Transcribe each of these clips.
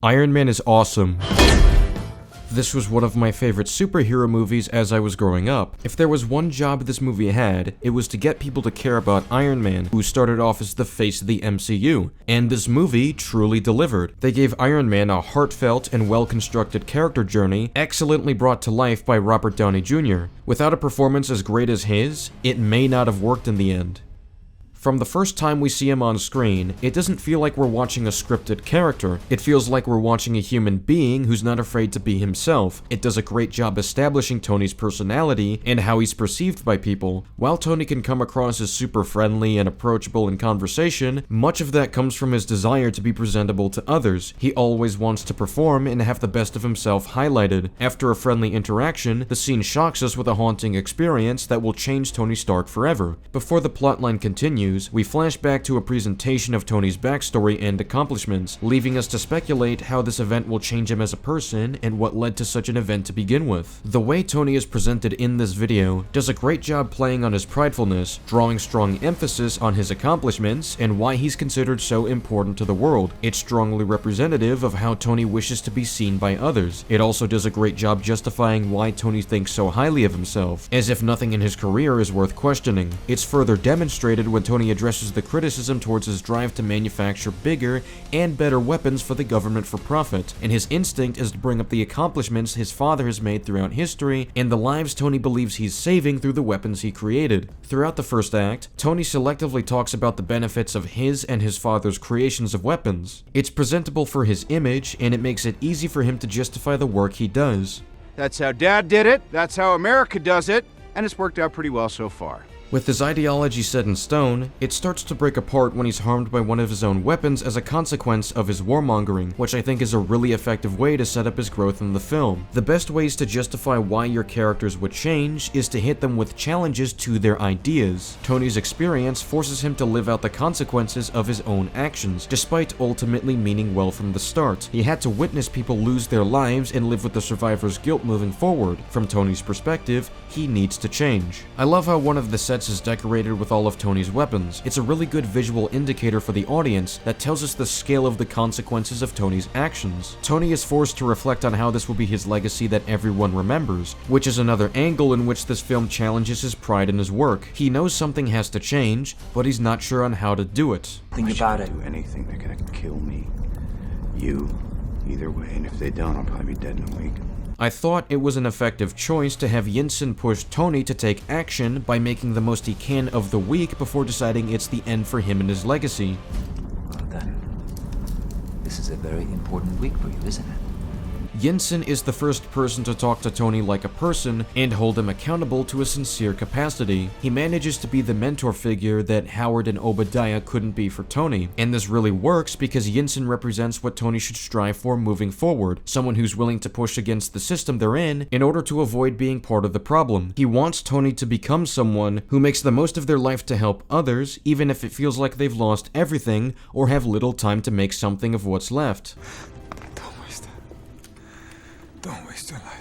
Iron Man is awesome. This was one of my favorite superhero movies as I was growing up. If there was one job this movie had, it was to get people to care about Iron Man, who started off as the face of the MCU. And this movie truly delivered. They gave Iron Man a heartfelt and well-constructed character journey, excellently brought to life by Robert Downey Jr. Without a performance as great as his, it may not have worked in the end. From the first time we see him on screen, it doesn't feel like we're watching a scripted character. It feels like we're watching a human being who's not afraid to be himself. It does a great job establishing Tony's personality and how he's perceived by people. While Tony can come across as super friendly and approachable in conversation, much of that comes from his desire to be presentable to others. He always wants to perform and have the best of himself highlighted. After a friendly interaction, the scene shocks us with a haunting experience that will change Tony Stark forever. Before the plotline continues, we flash back to a presentation of Tony's backstory and accomplishments, leaving us to speculate how this event will change him as a person and what led to such an event to begin with. The way Tony is presented in this video does a great job playing on his pridefulness, drawing strong emphasis on his accomplishments and why he's considered so important to the world. It's strongly representative of how Tony wishes to be seen by others. It also does a great job justifying why Tony thinks so highly of himself, as if nothing in his career is worth questioning. It's further demonstrated when Tony addresses the criticism towards his drive to manufacture bigger and better weapons for the government for profit, and his instinct is to bring up the accomplishments his father has made throughout history and the lives Tony believes he's saving through the weapons he created. Throughout the first act, Tony selectively talks about the benefits of his and his father's creations of weapons. It's presentable for his image, and it makes it easy for him to justify the work he does. That's how Dad did it, that's how America does it, and it's worked out pretty well so far. With his ideology set in stone, it starts to break apart when he's harmed by one of his own weapons as a consequence of his warmongering, which I think is a really effective way to set up his growth in the film. The best ways to justify why your characters would change is to hit them with challenges to their ideas. Tony's experience forces him to live out the consequences of his own actions, despite ultimately meaning well from the start. He had to witness people lose their lives and live with the survivor's guilt moving forward. From Tony's perspective, he needs to change. I love how one of the sets is decorated with all of Tony's weapons. It's a really good visual indicator for the audience that tells us the scale of the consequences of Tony's actions. Tony is forced to reflect on how this will be his legacy that everyone remembers, which is another angle in which this film challenges his pride in his work. He knows something has to change, but he's not sure on how to do it. Think about it. Do anything they're gonna kill me. You. Either way, and if they don't, I'll probably be dead in a week. I thought it was an effective choice to have Yinsen push Tony to take action by making the most he can of the week before deciding it's the end for him and his legacy. Well then, this is a very important week for you, isn't it? Yinsen is the first person to talk to Tony like a person and hold him accountable to a sincere capacity. He manages to be the mentor figure that Howard and Obadiah couldn't be for Tony, and this really works because Yinsen represents what Tony should strive for moving forward, someone who's willing to push against the system they're in order to avoid being part of the problem. He wants Tony to become someone who makes the most of their life to help others, even if it feels like they've lost everything or have little time to make something of what's left. Don't waste your life.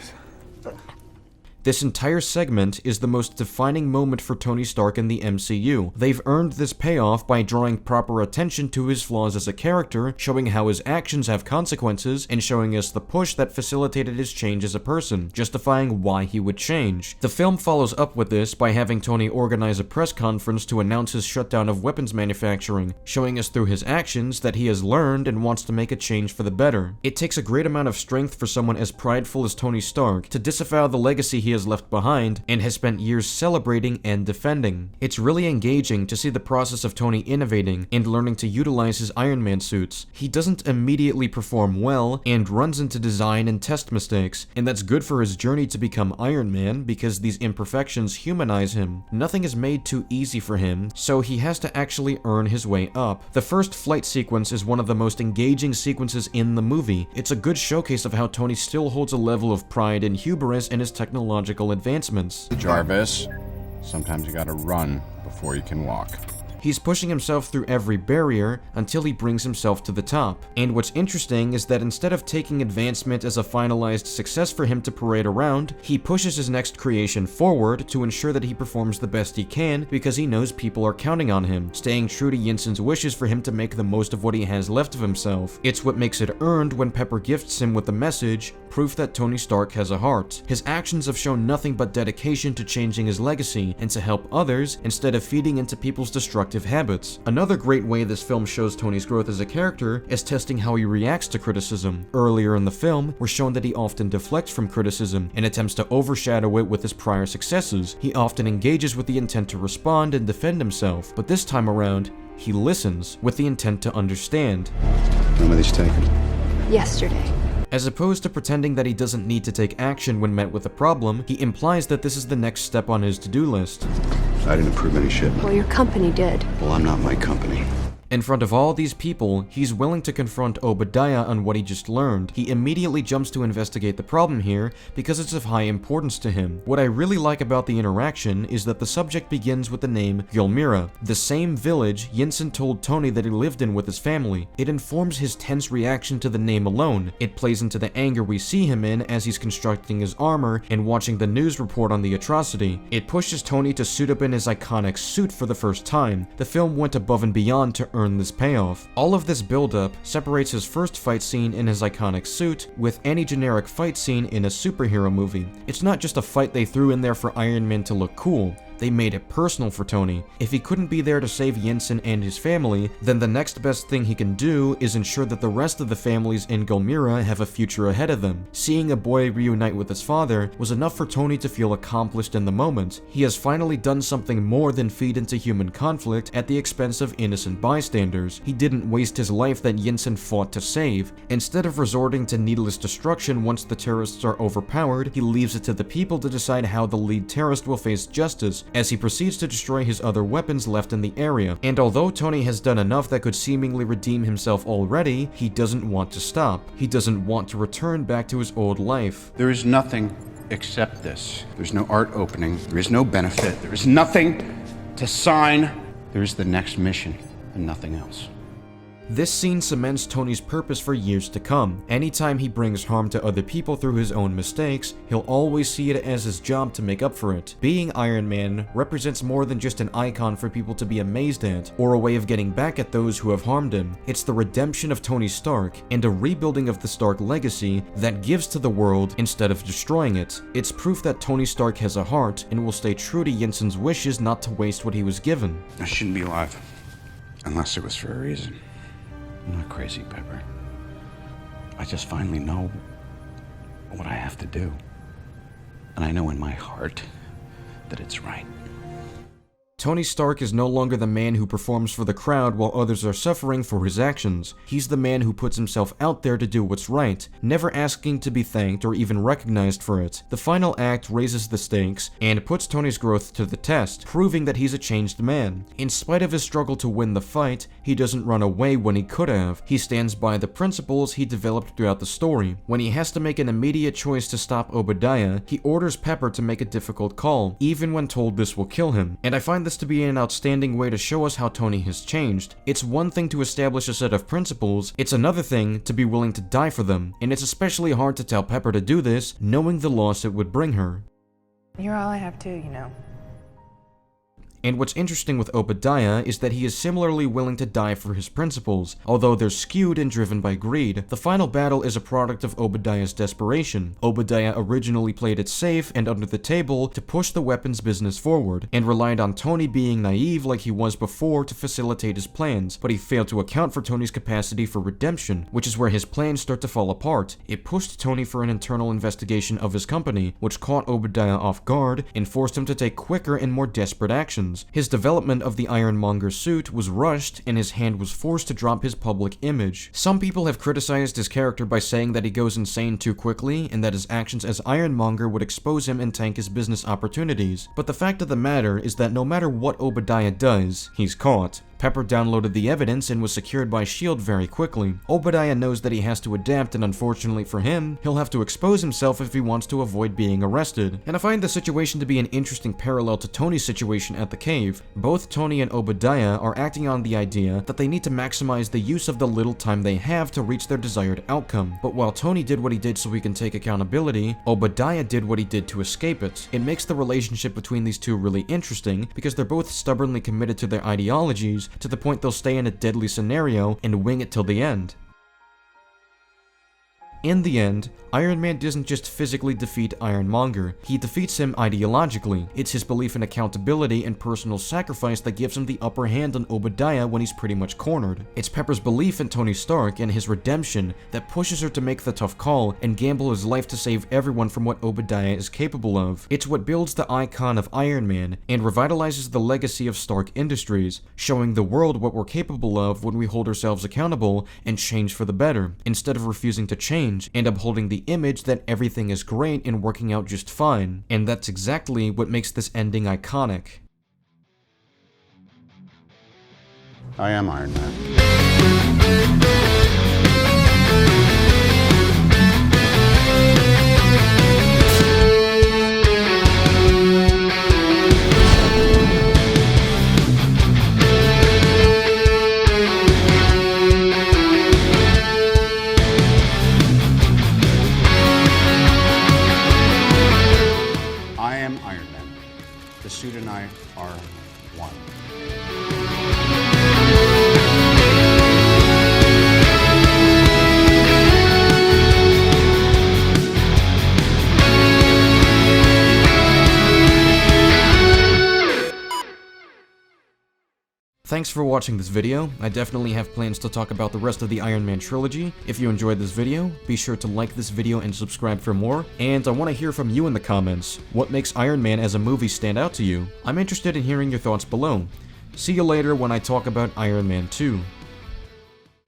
This entire segment is the most defining moment for Tony Stark in the MCU. They've earned this payoff by drawing proper attention to his flaws as a character, showing how his actions have consequences, and showing us the push that facilitated his change as a person, justifying why he would change. The film follows up with this by having Tony organize a press conference to announce his shutdown of weapons manufacturing, showing us through his actions that he has learned and wants to make a change for the better. It takes a great amount of strength for someone as prideful as Tony Stark to disavow the legacy he has left behind and has spent years celebrating and defending. It's really engaging to see the process of Tony innovating and learning to utilize his Iron Man suits. He doesn't immediately perform well and runs into design and test mistakes, and that's good for his journey to become Iron Man because these imperfections humanize him. Nothing is made too easy for him, so he has to actually earn his way up. The first flight sequence is one of the most engaging sequences in the movie. It's a good showcase of how Tony still holds a level of pride and hubris in his technological advancements. Jarvis, sometimes you gotta run before you can walk. He's pushing himself through every barrier until he brings himself to the top. And what's interesting is that instead of taking advancement as a finalized success for him to parade around, he pushes his next creation forward to ensure that he performs the best he can because he knows people are counting on him, staying true to Yinsen's wishes for him to make the most of what he has left of himself. It's what makes it earned when Pepper gifts him with the message, proof that Tony Stark has a heart. His actions have shown nothing but dedication to changing his legacy and to help others instead of feeding into people's destructive habits. Another great way this film shows Tony's growth as a character is testing how he reacts to criticism. Earlier in the film, we're shown that he often deflects from criticism and attempts to overshadow it with his prior successes. He often engages with the intent to respond and defend himself, but this time around, he listens with the intent to understand. When were these taken? Yesterday. As opposed to pretending that he doesn't need to take action when met with a problem, he implies that this is the next step on his to-do list. I didn't approve any shipment. Well, your company did. Well, I'm not my company. In front of all these people, he's willing to confront Obadiah on what he just learned. He immediately jumps to investigate the problem here because it's of high importance to him. What I really like about the interaction is that the subject begins with the name Gulmira, the same village Yinsen told Tony that he lived in with his family. It informs his tense reaction to the name alone. It plays into the anger we see him in as he's constructing his armor and watching the news report on the atrocity. It pushes Tony to suit up in his iconic suit for the first time. The film went above and beyond to earn this payoff. All of this build-up separates his first fight scene in his iconic suit with any generic fight scene in a superhero movie. It's not just a fight they threw in there for Iron Man to look cool. They made it personal for Tony. If he couldn't be there to save Yinsen and his family, then the next best thing he can do is ensure that the rest of the families in Gulmira have a future ahead of them. Seeing a boy reunite with his father was enough for Tony to feel accomplished in the moment. He has finally done something more than feed into human conflict at the expense of innocent bystanders. He didn't waste his life that Yinsen fought to save. Instead of resorting to needless destruction once the terrorists are overpowered, he leaves it to the people to decide how the lead terrorist will face justice, as he proceeds to destroy his other weapons left in the area. And although Tony has done enough that could seemingly redeem himself already, he doesn't want to stop. He doesn't want to return back to his old life. There is nothing except this. There's no art opening. There is no benefit. There is nothing to sign. There is the next mission and nothing else. This scene cements Tony's purpose for years to come. Anytime he brings harm to other people through his own mistakes, he'll always see it as his job to make up for it. Being Iron Man represents more than just an icon for people to be amazed at, or a way of getting back at those who have harmed him. It's the redemption of Tony Stark, and a rebuilding of the Stark legacy that gives to the world instead of destroying it. It's proof that Tony Stark has a heart, and will stay true to Yinsen's wishes not to waste what he was given. I shouldn't be alive. Unless it was for a reason. I'm not crazy, Pepper. I just finally know what I have to do. And I know in my heart that it's right. Tony Stark is no longer the man who performs for the crowd while others are suffering for his actions. He's the man who puts himself out there to do what's right, never asking to be thanked or even recognized for it. The final act raises the stakes and puts Tony's growth to the test, proving that he's a changed man. In spite of his struggle to win the fight, he doesn't run away when he could have. He stands by the principles he developed throughout the story. When he has to make an immediate choice to stop Obadiah, he orders Pepper to make a difficult call, even when told this will kill him. And I find this to be an outstanding way to show us how Tony has changed. It's one thing to establish a set of principles, it's another thing to be willing to die for them, and it's especially hard to tell Pepper to do this, knowing the loss it would bring her. You're all I have too, you know. And what's interesting with Obadiah is that he is similarly willing to die for his principles, although they're skewed and driven by greed. The final battle is a product of Obadiah's desperation. Obadiah originally played it safe and under the table to push the weapons business forward, and relied on Tony being naive like he was before to facilitate his plans, but he failed to account for Tony's capacity for redemption, which is where his plans start to fall apart. It pushed Tony for an internal investigation of his company, which caught Obadiah off guard and forced him to take quicker and more desperate actions. His development of the Ironmonger suit was rushed, and his hand was forced to drop his public image. Some people have criticized his character by saying that he goes insane too quickly, and that his actions as Ironmonger would expose him and tank his business opportunities. But the fact of the matter is that no matter what Obadiah does, he's caught. Pepper downloaded the evidence and was secured by S.H.I.E.L.D. very quickly. Obadiah knows that he has to adapt, and unfortunately for him, he'll have to expose himself if he wants to avoid being arrested. And I find the situation to be an interesting parallel to Tony's situation at the cave. Both Tony and Obadiah are acting on the idea that they need to maximize the use of the little time they have to reach their desired outcome. But while Tony did what he did so he can take accountability, Obadiah did what he did to escape it. It makes the relationship between these two really interesting because they're both stubbornly committed to their ideologies to the point they'll stay in a deadly scenario and wing it till the end. In the end, Iron Man doesn't just physically defeat Ironmonger, he defeats him ideologically. It's his belief in accountability and personal sacrifice that gives him the upper hand on Obadiah when he's pretty much cornered. It's Pepper's belief in Tony Stark and his redemption that pushes her to make the tough call and gamble his life to save everyone from what Obadiah is capable of. It's what builds the icon of Iron Man and revitalizes the legacy of Stark Industries, showing the world what we're capable of when we hold ourselves accountable and change for the better, instead of refusing to change and upholding the image that everything is great and working out just fine. And that's exactly what makes this ending iconic. I am Iron Man. I am Iron Man. The suit and I are one. Thanks for watching this video. I definitely have plans to talk about the rest of the Iron Man trilogy. If you enjoyed this video, be sure to like this video and subscribe for more. And I want to hear from you in the comments. What makes Iron Man as a movie stand out to you? I'm interested in hearing your thoughts below. See you later when I talk about Iron Man 2.